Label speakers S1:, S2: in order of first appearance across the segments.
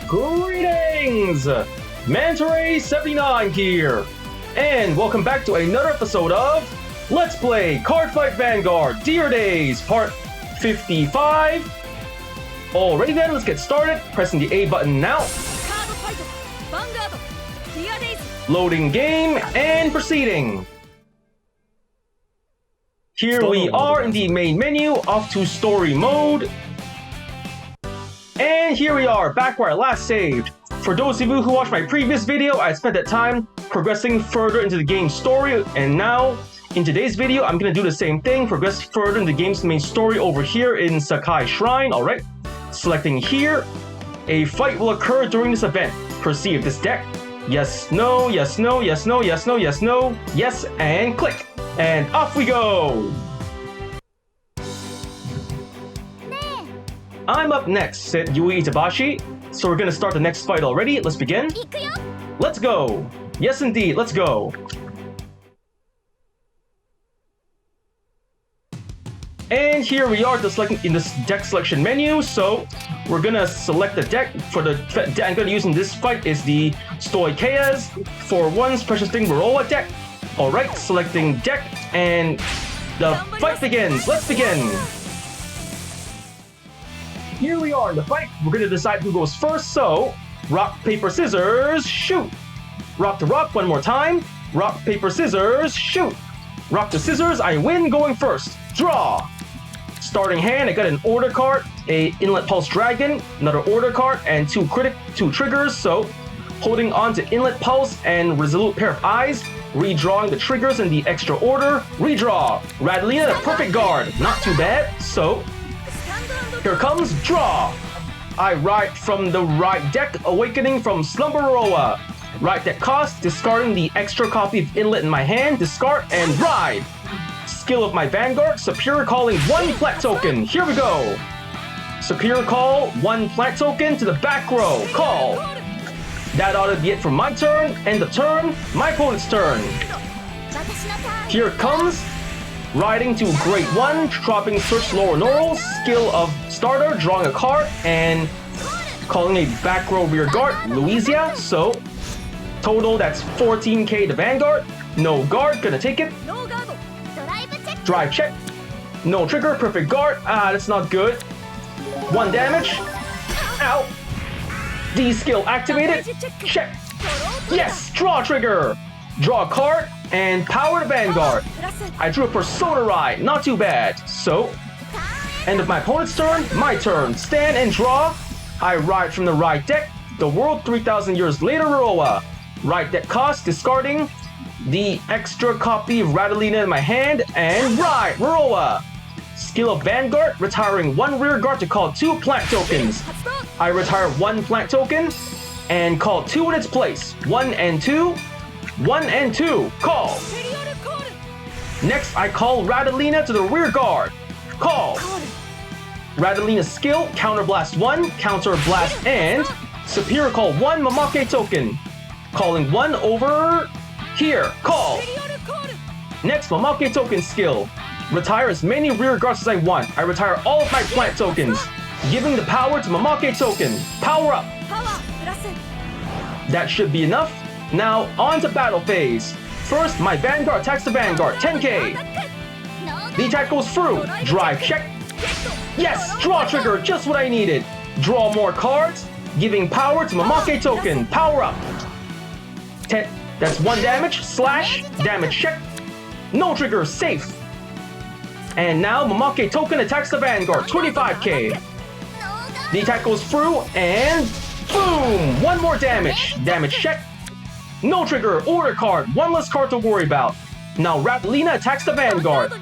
S1: Greetings! Mantare79 here, and welcome back to another episode of Let's Play Cardfight Vanguard Dear Days Part 55. Alrighty then, let's get started. Pressing the A button now. Loading game and proceeding. Here we are in the main menu, off to story mode. And here we are, back where I last saved. For those of you who watched my previous video, I spent that time progressing further into the game's story, and now, in today's video, I'm gonna do the same thing, progress further in the game's main story over here in Sakai Shrine, alright? Selecting here, a fight will occur during this event. Proceed with this deck. Yes, no, yes, no, yes, no, yes, no, yes, no, yes, and click. And off we go! I'm up next, said Yui Itabashi. So we're gonna start the next fight already. Let's begin. Let's go! Yes indeed, let's go! And here we are in this deck selection menu. So we're gonna select the deck. For the deck I'm gonna use in this fight is the Stoichea's for one's Precious Thing Baroa deck. Alright, selecting deck, and the fight begins. Let's begin! Here we are in the fight. We're gonna decide who goes first, so rock, paper, scissors, shoot! Rock to rock one more time. Rock, paper, scissors, shoot! Rock to scissors, I win going first. Draw! Starting hand, I got an order card, a Inlet Pulse Dragon, another order card, and two triggers, so holding on to Inlet Pulse and Resolute Pair of Eyes, redrawing the triggers in the extra order, redraw! Radalina, the perfect guard, not too bad, so here comes draw! I ride from the right deck, awakening from Slumberoa. Right deck cost, discarding the extra copy of Inlet in my hand, discard and ride! Skill of my Vanguard, Superior Calling one plant token. Here we go! Superior Call one plant token to the back row. Call! That ought to be it for my turn. End of turn, my opponent's turn. Here it comes. Riding to Grade 1, dropping Search Lower Normal, skill of starter, drawing a card, and calling a back row rear guard, Louisia. So, total that's 14k to Vanguard. No guard, gonna take it. Drive check. No trigger, perfect guard. That's not good. 1 damage. Ow. D skill activated. Check. Yes, draw trigger. Draw a card and power to Vanguard. I drew a Persona Ride, not too bad. So, end of my opponent's turn, my turn. Stand and draw. I ride from the right deck, the World 3000 Years Later Roa. Right deck cost, discarding the extra copy of Radalina in my hand, and ride Roa. Skill of Vanguard, retiring one rear guard to call 2 plant tokens. I retire 1 plant token and call 2 in its place. 1 and 2. 1 and 2. Call. Next, I call Radalina to the rear guard. Call. Radalina's skill, Counter Blast 1, Counter Blast, and Superior Call 1 Mamake token. Calling 1 over here. Call. Next, Mamake token skill. Retire as many rear guards as I want. I retire all of my plant tokens, giving the power to Mamake token. Power up. That should be enough. Now, on to battle phase. First, my Vanguard attacks the Vanguard, 10k. The attack goes through. Drive check. Yes, draw trigger, just what I needed. Draw more cards, giving power to Mamake token. Power up. 10. That's 1 damage, slash, damage check. No trigger, safe. And now Mamake token attacks the Vanguard, 25k. The attack goes through, and boom! 1 more damage. Damage check. No trigger, order card, 1 less card to worry about. Now Radalina attacks the Vanguard.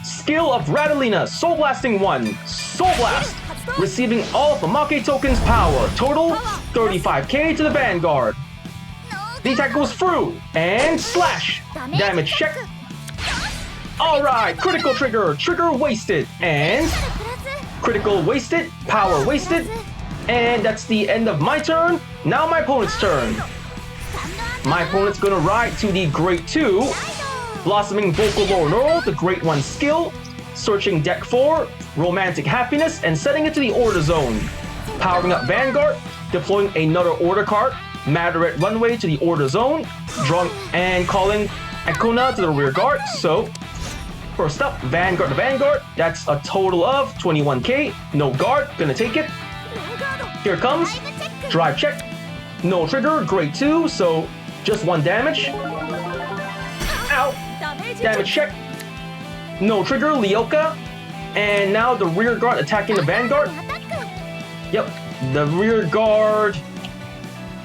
S1: Skill of Radalina, Soul Blasting 1. Soul Blast. Receiving all of Mamake token's power. Total 35k to the Vanguard. The attack goes through, and slash. Damage check. Alright, critical trigger, trigger wasted, and critical wasted, power wasted. And that's the end of my turn. Now my opponent's turn. My opponent's gonna ride to the Grade 2, Blossoming Vocal Lower Neural, the Grade 1 skill, searching deck 4, Romantic Happiness, and setting it to the order zone. Powering up Vanguard, deploying another order card, Matter Runway to the order zone, drawing and calling Akuna to the rear guard. So, first up, Vanguard to Vanguard. That's a total of 21k. No guard, gonna take it. Here it comes. Drive check. No trigger, grade 2, so just 1 damage. Ow! Damage check. No trigger, Leoka. And now the rear guard attacking the Vanguard. Yep, the rear guard.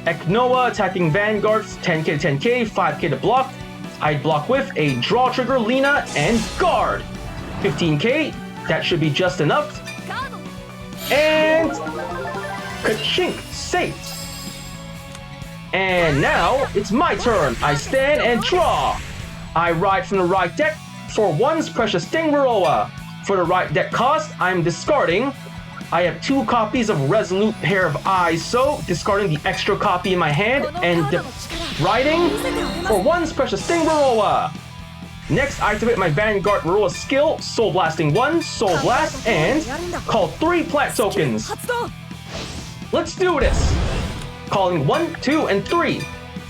S1: Eknoa attacking Vanguard. 10k to 10k, 5k to block. I block with a draw trigger, Lina, and guard. 15k, that should be just enough. And ka-chink, safe. And now it's my turn. I stand and draw. I ride from the right deck for one's Precious Sting Varroa. For the right deck cost, I'm discarding. I have 2 copies of Resolute Pair of Eyes, so discarding the extra copy in my hand and riding for one's Precious Sting Varroa. Next, I activate my Vanguard Varroa skill, Soul Blasting 1, Soul Blast, and call 3 plant tokens. Let's do this! Calling 1, 2, and 3.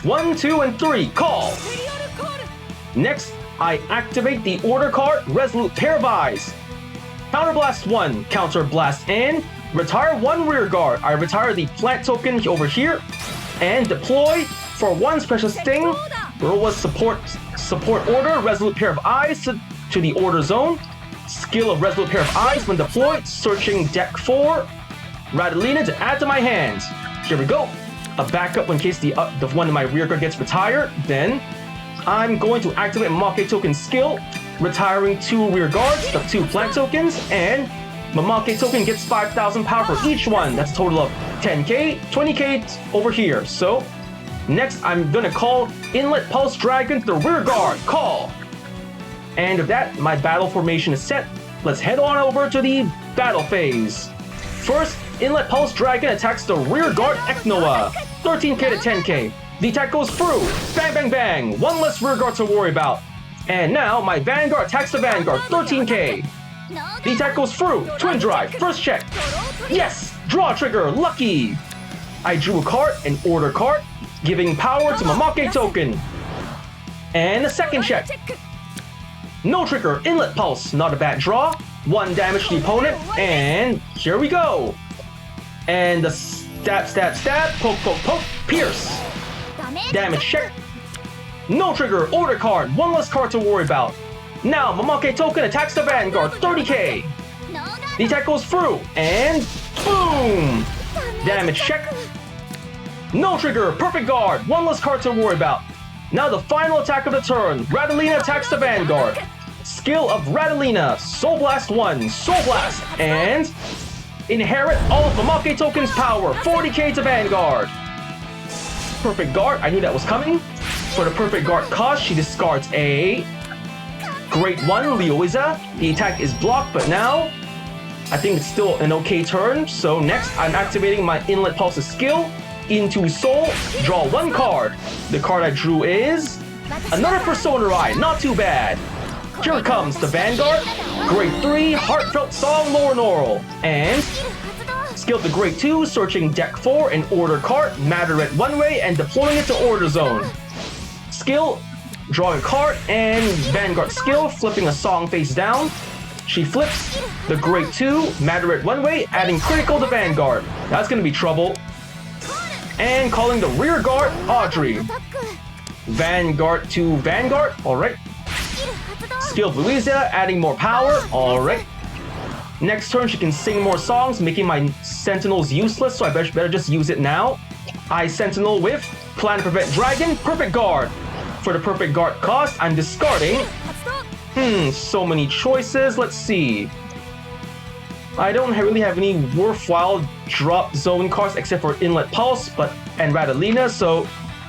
S1: 1, 2, and 3, call! Next, I activate the order card, Resolute Pair of Eyes. Counterblast 1, Counterblast, and retire 1 rear guard. I retire the plant token over here and deploy for 1 Special Sting. Varroa's support order, Resolute Pair of Eyes to the order zone. Skill of Resolute Pair of Eyes when deployed, searching deck 4. Radalina to add to my hands. Here we go. A backup in case the one in my rear guard gets retired. Then I'm going to activate Mamake token skill, retiring 2 rear guards, the 2 plant tokens, and Mamake token gets 5,000 power for each one. That's a total of 10k, 20k over here. So next I'm gonna call Inlet Pulse Dragon to the rear guard. Call. And with that, my battle formation is set. Let's head on over to the battle phase. First, Inlet Pulse Dragon attacks the rear guard Eknoa. 13k to 10k. The attack goes through. Bang, bang, bang. 1 less rear guard to worry about. And now my Vanguard attacks the Vanguard. 13k. The attack goes through. Twin Drive. First check. Yes. Draw trigger. Lucky. I drew a card, an order card, giving power to Mamake token. And a second check. No trigger. Inlet Pulse. Not a bad draw. 1 damage to the opponent. And here we go. And the stab, stab, stab. Poke, poke, poke. Pierce. Damage check. No trigger. Order card. 1 less card to worry about. Now Mamake token attacks the Vanguard. 30k. The attack goes through. And boom. Damage check. No trigger. Perfect guard. 1 less card to worry about. Now the final attack of the turn. Radalina attacks the Vanguard. Skill of Radalina. Soul Blast 1. Soul Blast. And inherit all of Mamake token's power. 40k to Vanguard. Perfect guard. I knew that was coming. For the perfect guard cost, she discards a Great 1 Leoiza. The attack is blocked, but now I think it's still an okay turn. So next, I'm activating my Inlet Pulse skill into Soul. Draw 1 card. The card I drew is another Persona Ride. Not too bad. Here comes the Vanguard. Grade 3 Heartfelt Song Lower Normal. And skill to Grade 2, searching deck 4 and order card, Matter Runway, and deploying it to order zone. Skill, drawing a card, and Vanguard skill, flipping a song face down. She flips the Grade 2, Matter Runway, adding critical to Vanguard. That's gonna be trouble. And calling the rear guard, Audrey. Vanguard to Vanguard, alright. Skill Louisa, adding more power, alright. Next turn, she can sing more songs, making my Sentinels useless, so I better just use it now. I Sentinel with Plan to Prevent Dragon, Perfect Guard. For the Perfect Guard cost, I'm discarding. So many choices. Let's see. I don't really have any worthwhile drop zone cards except for Inlet Pulse and Radalina, so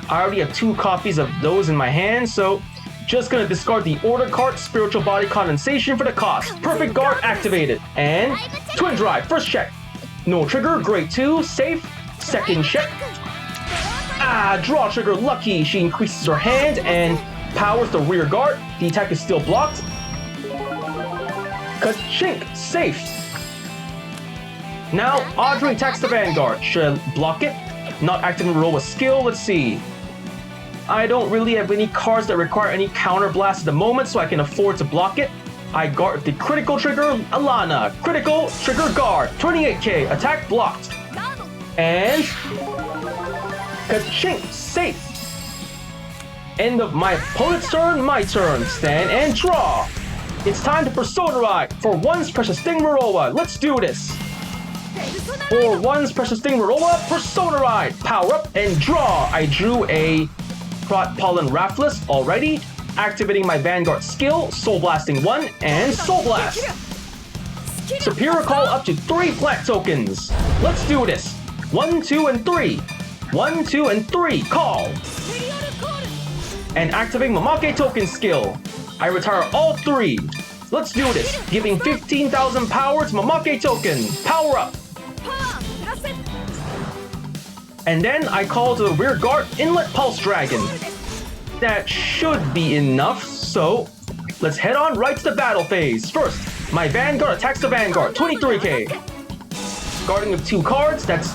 S1: I already have 2 copies of those in my hand, so just gonna discard the order card, Spiritual Body Condensation for the cost. Perfect Guard activated. And Twin Drive, first check. No trigger, Grade 2, safe. Second check. Draw trigger, lucky. She increases her hand and powers the rear guard. The attack is still blocked. Ka-chink, safe. Now, Audrey attacks the Vanguard. Should I block it? Not activate roll with skill. Let's see. I don't really have any cards that require any counter blast at the moment, so I can afford to block it. I guard the critical trigger, Alana. Critical trigger guard. 28k. Attack blocked. And ka-chink. Safe. End of my opponent's turn, my turn. Stand and draw. It's time to Persona Ride for Once Precious Thing Maroa. Let's do this. For Once Precious Thing Maroa, Persona Ride. Power up and draw. I drew a Prot Pollen Raffles already. Activating my Vanguard skill, Soul Blasting 1 and Soul Blast. Superior Call up to 3 plant tokens. Let's do this. 1, 2, and 3. 1, 2, and 3. Call. And activating Mamake token skill. I retire all 3. Let's do this. Giving 15,000 power to Mamake token. Power up. And then I call to the rear guard Inlet Pulse Dragon. That should be enough, so let's head on right to the battle phase. First, my Vanguard attacks the Vanguard, 23k. Guarding with 2 cards, that's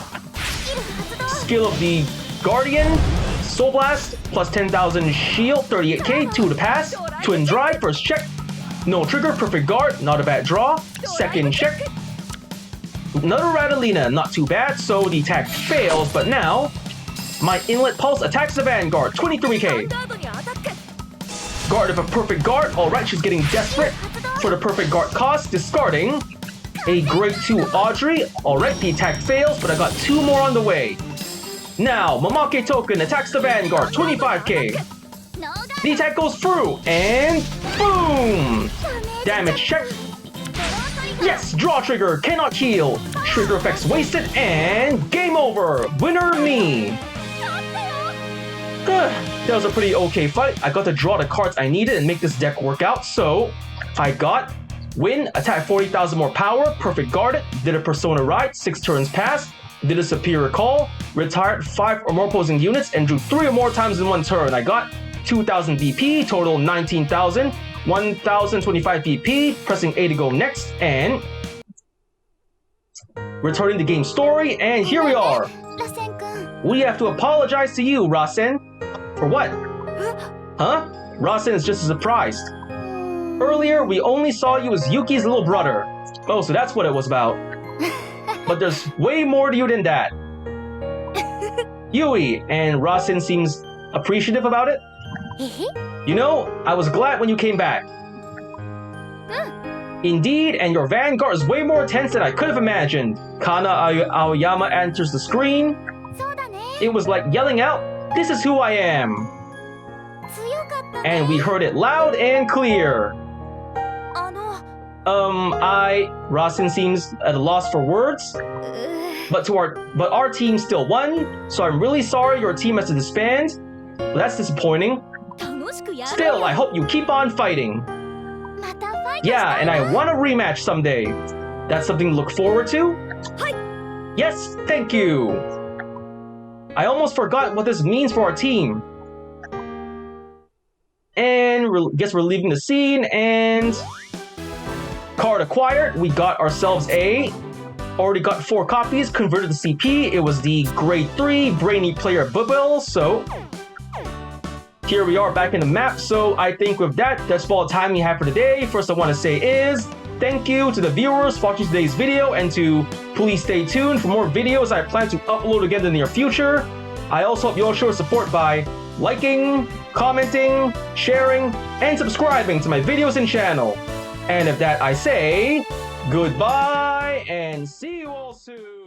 S1: skill of the Guardian, Soul Blast, plus 10,000 shield, 38k, 2 to pass. Twin Drive, first check. No trigger, perfect guard, not a bad draw. Second check. Another Ratalina, not too bad, so the attack fails, but now my Inlet Pulse attacks the Vanguard, 23k. Guard of a perfect guard, alright, she's getting desperate. For the perfect guard cost, discarding a grade 2 Audrey. Alright, the attack fails, but I got 2 more on the way. Now, Mamake token attacks the Vanguard, 25k. The attack goes through, and boom! Damage check. Yes, draw trigger, cannot heal. Trigger effects wasted, and game over. Winner me. That was a pretty okay fight. I got to draw the cards I needed and make this deck work out. So, I got win, attack 40,000 more power, perfect guard, did a Persona Ride, 6 turns passed, did a Superior Call, retired 5 or more opposing units, and drew 3 or more times in 1 turn. I got 2,000 BP, total 19,000, 1,025 BP, pressing A to go next, and returning the game story, and here we are. We have to apologize to you, Rasen. For what? Huh? Rasen is just surprised. Earlier, we only saw you as Yuki's little brother. Oh, so that's what it was about. But there's way more to you than that. Yui, and Rasen seems appreciative about it. You know, I was glad when you came back. Indeed, and your Vanguard is way more intense than I could have imagined. Kana Aoyama enters the screen. It was like yelling out, "This is who I am." And we heard it loud and clear. Rasen seems at a loss for words. But our team still won, so I'm really sorry your team has to disband. Well, that's disappointing. Still, I hope you keep on fighting. Yeah, and I want a rematch someday. That's something to look forward to? Yes, thank you. I almost forgot what this means for our team. And guess we're leaving the scene, and card acquired. We got ourselves already got 4 copies, converted to CP. It was the grade 3 Brainy Player Bubble, so here we are back in the map. So I think with that, that's all the time we have for today. First I want to say is thank you to the viewers for watching today's video, and to please stay tuned for more videos I plan to upload again in the near future. I also hope you all show support by liking, commenting, sharing, and subscribing to my videos and channel. And with that I say goodbye and see you all soon.